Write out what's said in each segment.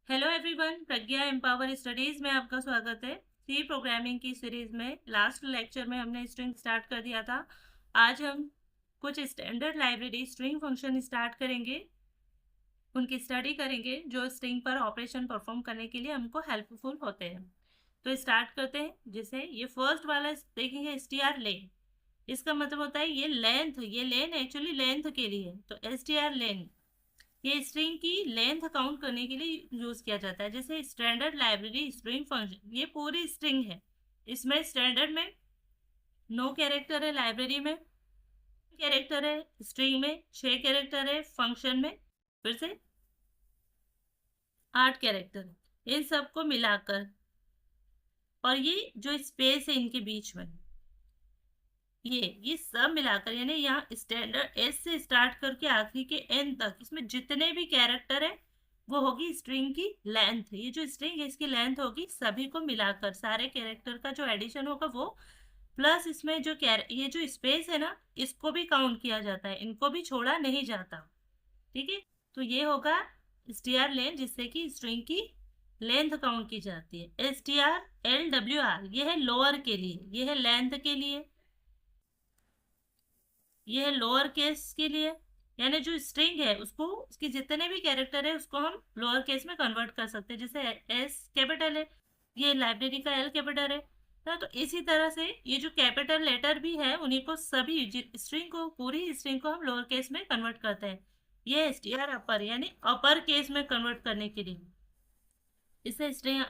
Hello everyone, प्रज्ञा empower studies में आपका स्वागत है। सी प्रोग्रामिंग की सीरीज में लास्ट लेक्चर में हमने स्ट्रिंग स्टार्ट कर दिया था। आज हम कुछ standard library string function start करेंगे, उनकी स्टडी करेंगे जो स्ट्रिंग पर ऑपरेशन परफॉर्म करने के लिए हमको हेल्पफुल होते हैं। तो स्टार्ट करते हैं। जैसे ये फर्स्ट वाला देखेंगे str लेन, इसका मतलब होता है ये लेंथ, ये लेन एक्चुअली लेंथ के लिए, तो str लेन ये स्ट्रिंग की लेंथ काउंट करने के लिए यूज किया जाता है। जैसे स्टैंडर्ड लाइब्रेरी स्ट्रिंग फंक्शन, ये पूरी स्ट्रिंग है। इसमें स्टैंडर्ड में 9 कैरेक्टर है, लाइब्रेरी में कैरेक्टर है, स्ट्रिंग में 6 कैरेक्टर है, फंक्शन में फिर से 8 कैरेक्टर है। इन सबको मिलाकर और ये जो स्पेस है इनके बीच में, ये सब मिलाकर, यानी यहाँ स्टैंडर्ड एस से स्टार्ट करके आखिरी के एन तक, इसमें जितने भी कैरेक्टर है वो होगी स्ट्रिंग की लेंथ। ये जो स्ट्रिंग है इसकी लेंथ होगी, सभी को मिलाकर सारे कैरेक्टर का जो एडिशन होगा वो, प्लस इसमें जो ये जो स्पेस है ना, इसको भी काउंट किया जाता है, इनको भी छोड़ा नहीं जाता। ठीक है, तो ये होगा str लेन, जिससे कि स्ट्रिंग की लेंथ काउंट की जाती है। str ये है लोअर के लिए, ये है लेंथ के लिए, ये है लोअर केस के लिए। यानी जो स्ट्रिंग है उसको, उसके जितने भी कैरेक्टर है उसको हम लोअर केस में कन्वर्ट कर सकते हैं। जैसे एस कैपिटल है, ये लाइब्रेरी का एल कैपिटल है ना, तो इसी तरह से ये जो कैपिटल लेटर भी है उन्हीं को, सभी स्ट्रिंग को, पूरी स्ट्रिंग को हम लोअर केस में कन्वर्ट करते हैं। ये str अपर यानी अपर केस में कन्वर्ट करने के लिए। इससे स्ट्रिंग,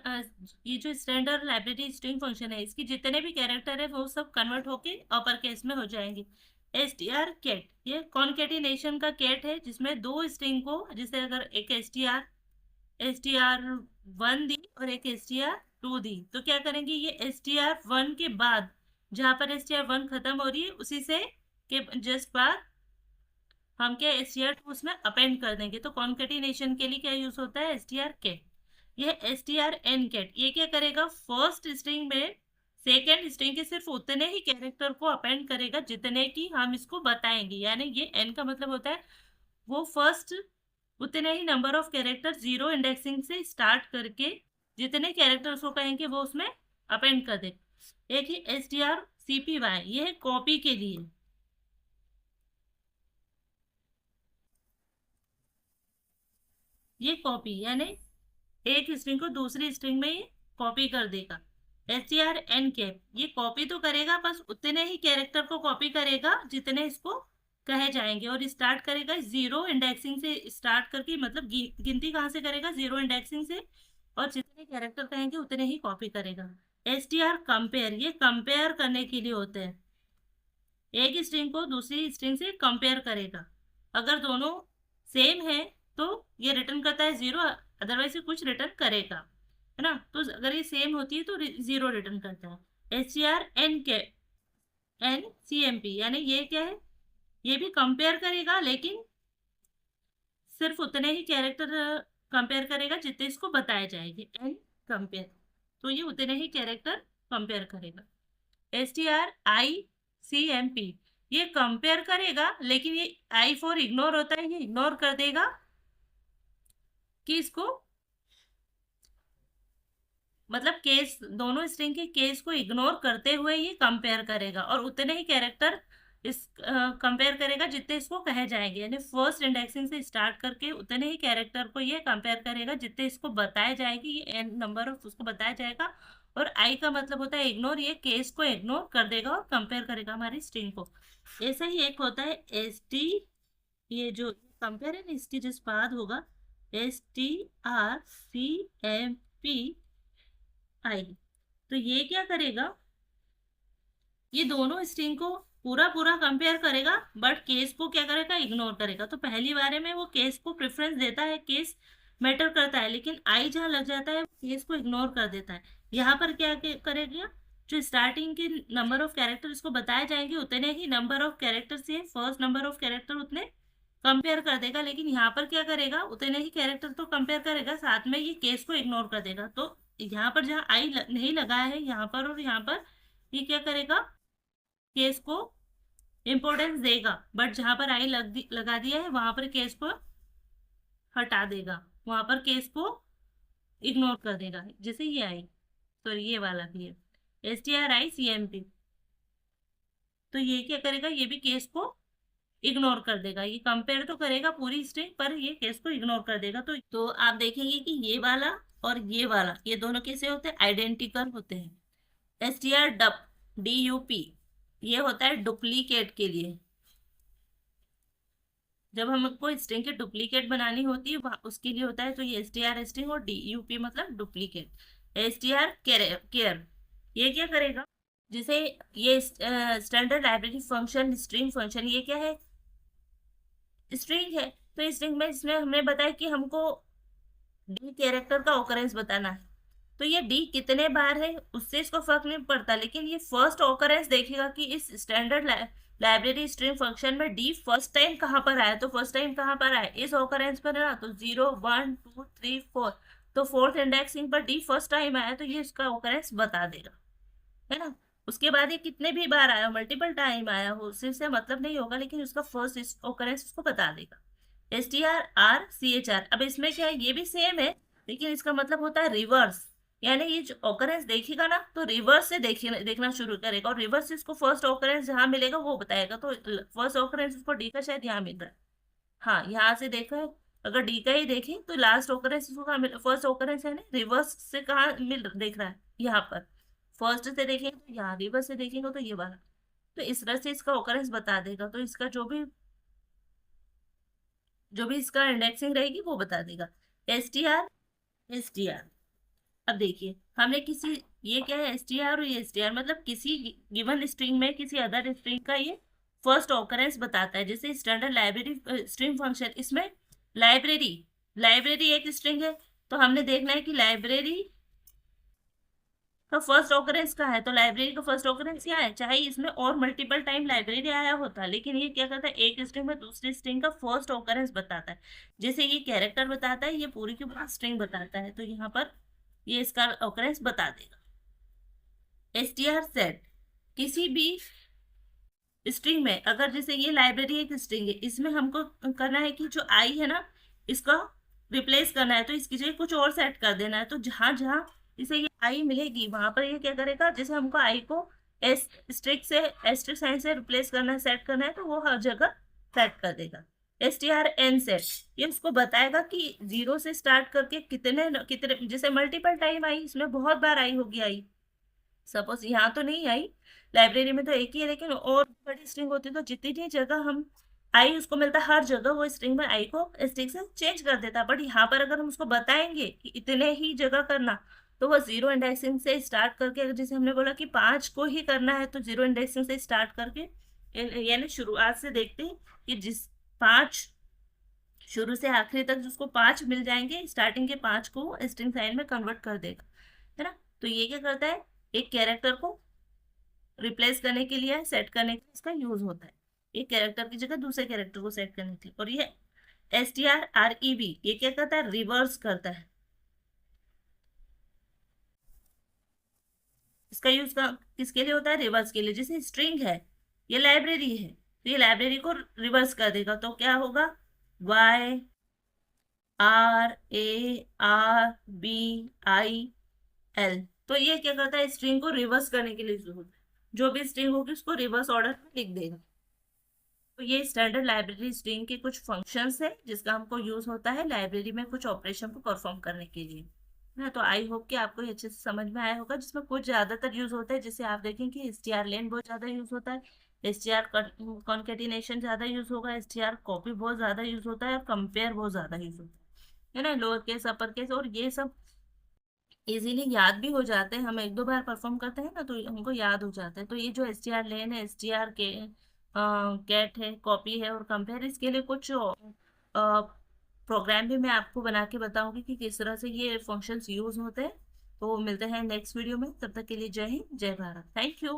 ये जो स्टैंडर्ड लाइब्रेरी स्ट्रिंग फंक्शन है, इसकी जितने भी कैरेक्टर है वो सब कन्वर्ट होके अपर केस में हो जाएंगे। str कैट, ये कॉन्केटिनेशन का कैट है, जिसमें दो स्ट्रिंग को, जैसे अगर एक str1 दी और एक str2 दी, तो क्या करेंगे, ये str1 के बाद जहां पर str1 खत्म हो रही है उसी से के जस्ट बाद हम क्या str2 उसमें अपेंड कर देंगे। तो कॉन्केटिनेशन के लिए क्या यूज होता है, str कैट। ये str कैट, ये क्या करेगा, फर्स्ट स्ट्रिंग में सेकेंड स्ट्रिंग के सिर्फ उतने ही कैरेक्टर को अपेंड करेगा जितने की हम इसको बताएंगे। यानी ये n का मतलब होता है वो फर्स्ट उतने ही number of character zero indexing से स्टार्ट करके जितने कैरेक्टर उसको कहेंगे वो उसमें अपेंड कर दे। एक ही strcpy, ये है कॉपी के लिए, ये कॉपी यानी एक स्ट्रिंग को दूसरी स्ट्रिंग में ये कॉपी कर देगा। str कैप, ये कॉपी तो करेगा, बस उतने ही कैरेक्टर को कॉपी करेगा जितने इसको कहे जाएंगे, और स्टार्ट करेगा जीरो इंडेक्सिंग से स्टार्ट करके, मतलब गिनती कहाँ से करेगा, जीरो इंडेक्सिंग से, और जितने कैरेक्टर कहेंगे उतने ही कॉपी करेगा। str कंपेयर, ये कंपेयर करने के लिए होते हैं, एक स्ट्रिंग को दूसरी स्ट्रिंग से कंपेयर करेगा। अगर दोनों सेम है तो ये रिटर्न करता है जीरो, अदरवाइज ये कुछ रिटर्न करेगा, है ना। तो अगर ये सेम होती है तो जीरो रिटर्न करता है। str ncmp, यानी ये क्या है, ये भी कंपेयर करेगा लेकिन सिर्फ उतने ही कैरेक्टर कंपेयर करेगा जितने इसको बताए जाएंगे। एन कंपेयर, तो ये उतने ही कैरेक्टर कंपेयर करेगा। stricmp, ये कंपेयर करेगा लेकिन ये आई फॉर इग्नोर होता है, ये इग्नोर कर देगा कि इसको, मतलब केस, दोनों स्ट्रिंग के केस को इग्नोर करते हुए ये कंपेयर करेगा, और उतने ही कैरेक्टर इस कंपेयर करेगा जितने इसको कहे जाएंगे। यानी फर्स्ट इंडेक्सिंग से स्टार्ट करके उतने ही कैरेक्टर को ये कंपेयर करेगा जितने इसको बताए जाएगी, ये एन नंबर ऑफ उसको बताया जाएगा। और आई का मतलब होता है इग्नोर, ये केस को इग्नोर कर देगा और कंपेयर करेगा हमारी स्ट्रिंग को। ऐसा ही एक होता है एस टी, ये जो कंपेयर है ना, इसकी जिस बाद होगा strcmp आई, तो ये क्या करेगा, ये दोनों स्ट्रिंग को पूरा पूरा कंपेयर करेगा, बट केस को क्या करेगा, इग्नोर करेगा। तो पहली बारे में वो केस को प्रेफरेंस देता है, केस मैटर करता है, लेकिन आई जहाँ लग जाता है केस को इग्नोर कर देता है। यहाँ पर क्या करेगा, जो स्टार्टिंग के नंबर ऑफ कैरेक्टर इसको बताए जाएंगे उतने ही नंबर ऑफ कैरेक्टर से फर्स्ट नंबर ऑफ कैरेक्टर उतने कंपेयर कर देगा, लेकिन यहाँ पर क्या करेगा, उतने ही कैरेक्टर तो कंपेयर करेगा, साथ में ये केस को इग्नोर कर देगा। तो यहाँ पर जहाँ आई नहीं लगाया है यहाँ पर और यहाँ पर, ये क्या करेगा, केस को इंपॉर्टेंस देगा, बट जहां पर आई लगा दिया है वहां पर केस को हटा देगा, वहां पर केस को इग्नोर कर देगा, जैसे ये आई, सॉरी ये वाला भी है stricmp, तो ये क्या करेगा, ये भी केस को इग्नोर कर देगा। ये कंपेयर तो करेगा पूरी स्ट्रिंग, पर ये केस को इग्नोर कर देगा। तो आप देखेंगे कि ये वाला और ये वाला, ये दोनों कैसे होते हैं, आइडेंटिकल होते हैं। str ये होता है डुप्लीकेट के लिए। जब हमको स्ट्रिंग की डुप्लीकेट बनानी होती है उसके लिए होता है। तो ये str स्ट्रिंग और dup मतलब डुप्लीकेट। str केयर ये क्या करेगा, जैसे ये standard library function string function, ये क्या है, स्ट्रिंग है। तो स्ट्रिंग में इसमें हमने बताया कि हमको डी कैरेक्टर का ऑकरेंस बताना है। तो ये डी कितने बार है उससे इसको फर्क नहीं पड़ता, लेकिन ये फर्स्ट ऑकरेंस देखेगा कि इस स्टैंडर्ड लाइब्रेरी स्ट्रिंग फंक्शन में डी फर्स्ट टाइम कहाँ पर आया। तो फर्स्ट टाइम कहाँ पर आया, इस ऑकरेंस पर है ना, तो 0 1 2 3 4, तो फोर्थ इंडेक्सिंग पर डी फर्स्ट टाइम आया, तो ये इसका ऑकरेंस बता देगा, है ना। उसके बाद ये कितने भी बार आया, मल्टीपल टाइम आया हो, सिर्फ से मतलब नहीं होगा, लेकिन उसका फर्स्ट ऑकरेंस उसको बता देगा। strchr, अब इसमें क्या है, ये भी सेम है, लेकिन इसका मतलब होता है रिवर्स। यानी ये जो ऑकरेंस देखेगा ना, तो रिवर्स से देखना शुरू करेगा, और रिवर्स से इसको फर्स्ट ऑकरेंस जहाँ मिलेगा वो बताएगा। तो फर्स्ट ऑकरेंस उसको डी का शायद यहाँ मिल रहा है, हाँ यहाँ से देखा है। अगर डी का ही देखें तो लास्ट ऑकरेंस उसको कहाँ मिल, फर्स्ट ऑकरेंस है ना, रिवर्स से कहाँ मिल देख रहा है, यहाँ पर। फर्स्ट से देखेंगे तो यहाँ, रिवर्स से देखेंगे तो ये वाला। तो इस तरह से इसका ऑकरेंस बता देगा। तो इसका जो भी इसका इंडेक्सिंग रहेगी वो बता देगा। str अब देखिए हमने किसी, ये क्या है str, और ये str मतलब किसी गिवन स्ट्रिंग में किसी अदर स्ट्रिंग का ये फर्स्ट ऑकरेंस बताता है। जैसे स्टैंडर्ड लाइब्रेरी स्ट्रिंग फंक्शन, इसमें लाइब्रेरी लाइब्रेरी एक स्ट्रिंग है, तो हमने देखना है कि लाइब्रेरी का फर्स्ट ऑकरेंस का है। तो लाइब्रेरी का फर्स्ट ऑकरेंस क्या है, चाहे इसमें और मल्टीपल टाइम लाइब्रेरी आया होता, लेकिन ये क्या करता है, एक स्ट्रिंग में दूसरी स्ट्रिंग का फर्स्ट ऑकरेंस बताता है। जैसे ये कैरेक्टर बताता है, ये पूरी की पूरी स्ट्रिंग बताता है, तो यहाँ पर ये इसका ऑकरेंस बता देगा। str सेट किसी भी स्ट्रिंग में, अगर जैसे ये लाइब्रेरी एक स्ट्रिंग है, इसमें हमको करना है कि जो आई है ना, इसका रिप्लेस करना है, तो इसकी जगह कुछ और सेट कर देना है। तो जहां जहां इसे ये आई मिलेगी वहां पर ये क्या करेगा, जैसे हमको आई को एस्ट्रिक साइन से रिप्लेस करना है, सेट करना है, तो वो हर जगह सेट कर देगा। strn सेट ये उसको बताएगा कि 0 से स्टार्ट करके कितने कितने, जैसे मल्टीपल टाइम आई, इसमें बहुत बार आई होगी आई, सपोज यहाँ तो नहीं आई, लाइब्रेरी में तो एक ही है, लेकिन और बड़ी स्ट्रिंग होती है, तो जितनी जगह हम आई उसको मिलता है, हर जगह वो स्ट्रिंग में आई को स्ट्रिंग से चेंज कर देता है। बट यहाँ पर अगर हम उसको बताएंगे कि इतने ही जगह करना, तो वो 0 इंडेक्सिंग से स्टार्ट करके, अगर जैसे हमने बोला कि 5 को ही करना है, तो 0 इंडेक्सिंग से स्टार्ट करके, यानी शुरुआत से देखते हैं कि जिस 5 शुरू से आखिरी तक जिसको 5 मिल जाएंगे, स्टार्टिंग के 5 को स्ट्रिंग साइन में कन्वर्ट कर देगा, है ना। तो ये क्या करता है, एक कैरेक्टर को रिप्लेस करने के लिए, सेट करने के लिए इसका यूज होता है, एक कैरेक्टर की जगह दूसरे कैरेक्टर को सेट करने के लिए। और ये strreb ये क्या करता है, रिवर्स करता है। इसका यूज किसके लिए होता है, रिवर्स के लिए। जैसे स्ट्रिंग है, ये लाइब्रेरी है, तो ये लाइब्रेरी को रिवर्स कर देगा, तो क्या होगा, YRARBIL। तो ये क्या करता है, स्ट्रिंग को रिवर्स करने के लिए यूज होता है। जो भी स्ट्रिंग होगी उसको रिवर्स ऑर्डर में लिख देगा। तो ये स्टैंडर्ड लाइब्रेरी स्ट्रिंग के कुछ फंक्शंस है जिसका हमको यूज होता है लाइब्रेरी में कुछ ऑपरेशन को परफॉर्म करने के लिए, ना। तो आई होप कि आपको ये अच्छे से समझ में आया होगा। जिसमें कुछ ज्यादातर यूज होता है, जैसे आप देखें कि strlen बहुत ज्यादा यूज होता है, str कॉन्केटिनेशन ज्यादा यूज होगा, str कॉपी बहुत ज्यादा यूज होता है, और कंपेयर बहुत ज्यादा यूज होता है ना, लोअर केस अपर केस। और ये सब इजीली याद भी हो जाते हैं, हम एक दो बार परफॉर्म करते हैं ना, तो हमको याद हो जाता है। तो ये जो strlen है, str के गेट है, कॉपी है, और कंपेयर, इसके लिए कुछ प्रोग्राम भी मैं आपको बना के बताऊंगी कि किस तरह से ये फंक्शंस यूज होते हैं। तो मिलते हैं नेक्स्ट वीडियो में, तब तक के लिए जय हिंद जय भारत, थैंक यू।